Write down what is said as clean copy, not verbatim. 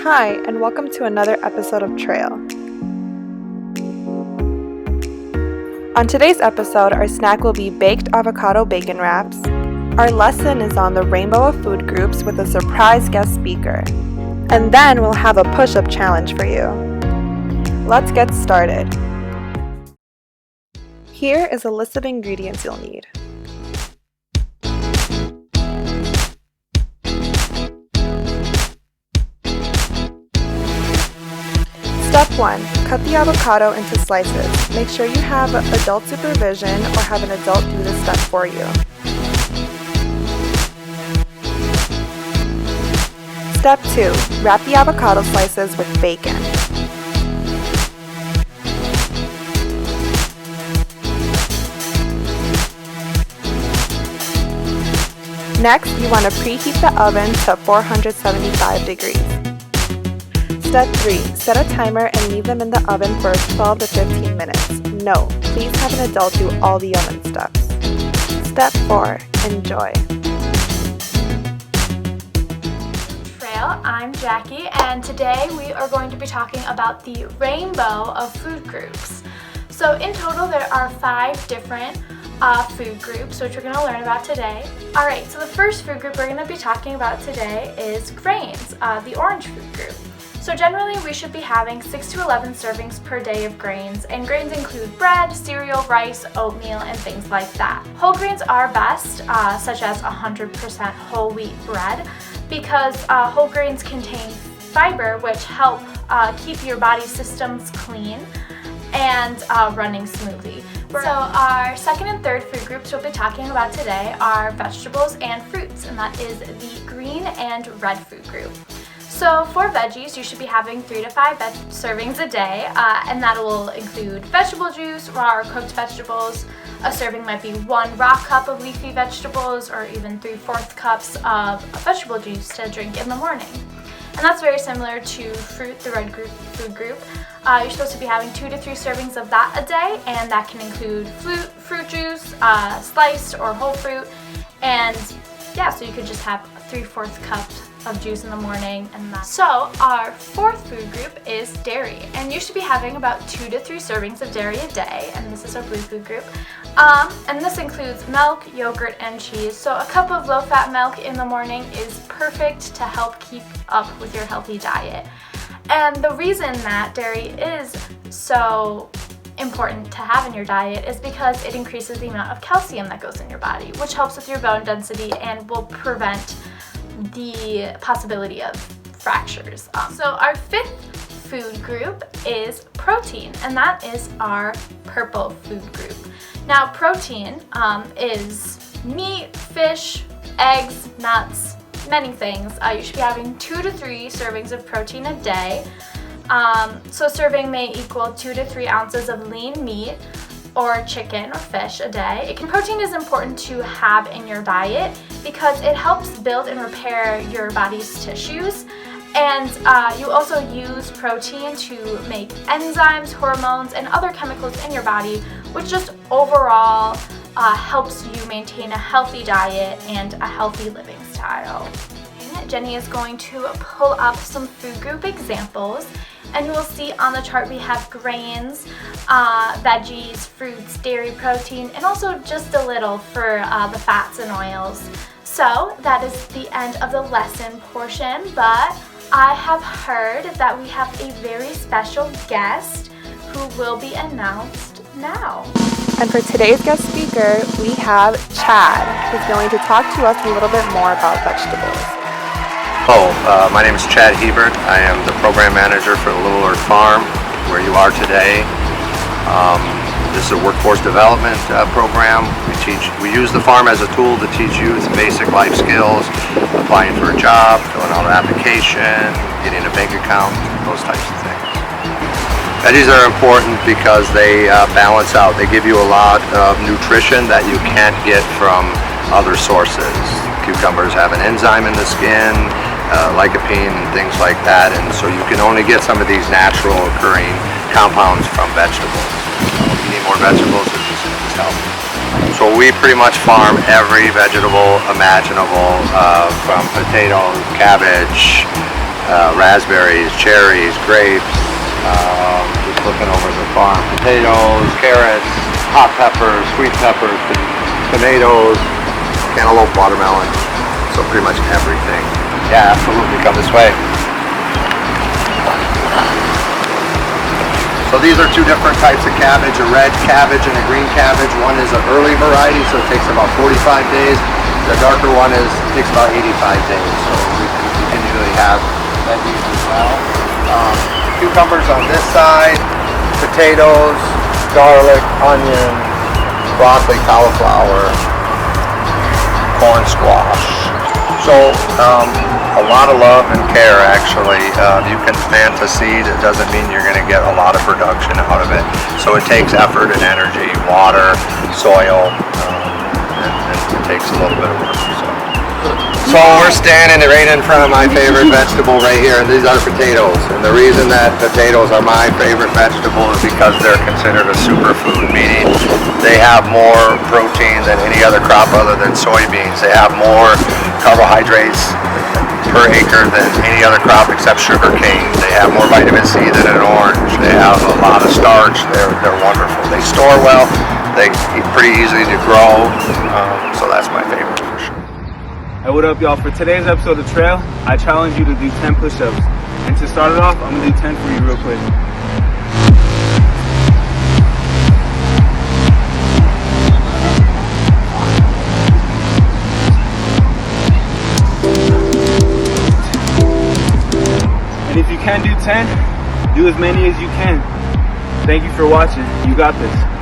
Hi, and welcome to another episode of T.R.A.I.L. On today's episode, our snack will be baked avocado bacon wraps. Our lesson is on the rainbow of food groups with a surprise guest speaker. And then we'll have a push-up challenge for you. Let's get started. Here is a list of ingredients you'll need. Step 1. Cut the avocado into slices. Make sure you have adult supervision or have an adult do this step for you. Step 2. Wrap the avocado slices with bacon. Next, you want to preheat the oven to 475 degrees. Step 3. Set a timer and leave them in the oven for 12 to 15 minutes. No, please have an adult do all the oven steps. Step 4. Enjoy. T.R.A.I.L, I'm Jackie, and today we are going to be talking about the rainbow of food groups. So in total there are 5 different food groups which we're going to learn about today. Alright, so the first food group we're going to be talking about today is grains, the orange food group. So generally we should be having 6 to 11 servings per day of grains, and grains include bread, cereal, rice, oatmeal, and things like that. Whole grains are best, such as 100% whole wheat bread, because whole grains contain fiber which help keep your body systems clean and running smoothly. So our second and third food groups we'll be talking about today are vegetables and fruits, and that is the green and red food group. So for veggies, you should be having 3 to 5 servings a day, and that will include vegetable juice, raw or cooked vegetables. A serving might be 1 raw cup of leafy vegetables, or even 3/4 cups of vegetable juice to drink in the morning. And that's very similar to fruit, the red food group. You're supposed to be having 2 to 3 servings of that a day, and that can include fruit juice, sliced or whole fruit, and yeah, so you could just have 3/4 cups of juice in the morning and that. So our fourth food group is dairy, and you should be having about 2 to 3 servings of dairy a day, and this is our blue food group. And this includes milk, yogurt, and cheese. So a cup of low-fat milk in the morning is perfect to help keep up with your healthy diet. And the reason that dairy is so important to have in your diet is because it increases the amount of calcium that goes in your body, which helps with your bone density and will prevent the possibility of fractures. So our fifth food group is protein, and that is our purple food group. Now protein is meat, fish, eggs, nuts, many things. You should be having 2 to 3 servings of protein a day. So a serving may equal 2 to 3 ounces of lean meat or chicken or fish a day. Protein is important to have in your diet because it helps build and repair your body's tissues, and you also use protein to make enzymes, hormones, and other chemicals in your body, which just overall helps you maintain a healthy diet and a healthy living style. Jenny is going to pull up some food group examples, and you will see on the chart we have grains, veggies, fruits, dairy, protein, and also just a little for the fats and oils. So that is the end of the lesson portion, but I have heard that we have a very special guest who will be announced now. And for today's guest speaker, we have Chad, who's going to talk to us a little bit more about vegetables. My name is Chad Hebert. I am the program manager for the Little Earth Farm, where you are today. This is a workforce development program. We use the farm as a tool to teach youth basic life skills, applying for a job, filling out an application, getting a bank account, those types of things. Veggies are important because they balance out. They give you a lot of nutrition that you can't get from other sources. Cucumbers have an enzyme in the skin, lycopene and things like that, and so you can only get some of these natural occurring compounds from vegetables. Eating more vegetables is healthy. So we pretty much farm every vegetable imaginable, from potatoes, cabbage, raspberries, cherries, grapes, just looking over the farm, potatoes, carrots, hot peppers, sweet peppers, tomatoes, cantaloupe, watermelon, so pretty much everything. Yeah, absolutely, come this way. So these are two different types of cabbage, a red cabbage and a green cabbage. One is an early variety, so it takes about 45 days. The darker one takes about 85 days, so we can continually have veggies as well. Cucumbers on this side, potatoes, garlic, onion, broccoli, cauliflower, corn squash. So a lot of love and care actually. You can plant a seed, it doesn't mean you're going to get a lot of production out of it. So it takes effort and energy, water, soil, and it takes a little bit of work. So we're standing right in front of my favorite vegetable right here, and these are potatoes. And the reason that potatoes are my favorite vegetable is because they're considered a superfood, meaning they have more protein than any other crop other than soybeans. They have more carbohydrates per acre than any other crop except sugar cane. They have more vitamin C than an orange. They have a lot of starch. They're wonderful. They store well. They eat pretty easy to grow. So that's my favorite for sure. Hey, what up, y'all? For today's episode of Trail, I challenge you to do 10 push-ups. And to start it off, I'm gonna do 10 for you real quick. And if you can't do 10, do as many as you can. Thank you for watching. You got this.